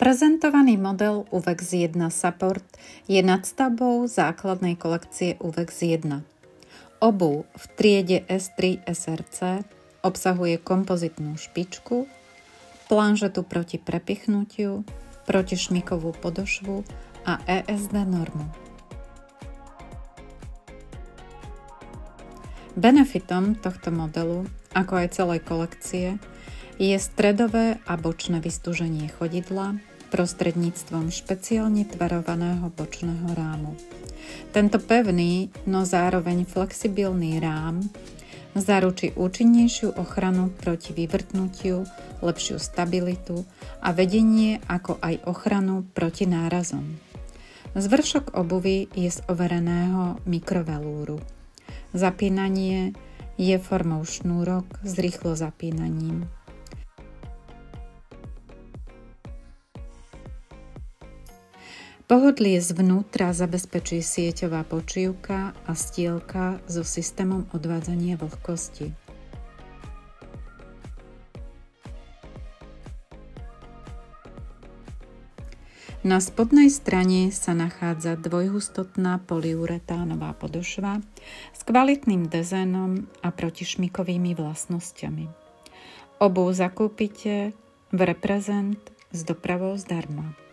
Prezentovaný model UVEX 1 Support je nadstavbou základnej kolekcie UVEX 1. Obuv v triede S3 SRC obsahuje kompozitnú špičku, planžetu proti prepichnutiu, protišmikovú podošvu a ESD normu. Benefitom tohto modelu, ako aj celej kolekcie, je stredové a bočné vystúženie chodidla prostredníctvom špeciálne tvarovaného bočného rámu. Tento pevný, no zároveň flexibilný rám zaručí účinnejšiu ochranu proti vyvrtnutiu, lepšiu stabilitu a vedenie, ako aj ochranu proti nárazom. Zvršok obuvy je z overeného mikrovelúru. Zapínanie je formou šnúrok s rýchlo zapínaním. Pohodlie zvnútra zabezpečí sieťová počívka a stielka so systémom odvádzania vlhkosti. Na spodnej strane sa nachádza dvojhustotná polyuretánová podošva s kvalitným dezénom a protišmikovými vlastnosťami. Obuv zakúpite v Reprezent s dopravou zdarma.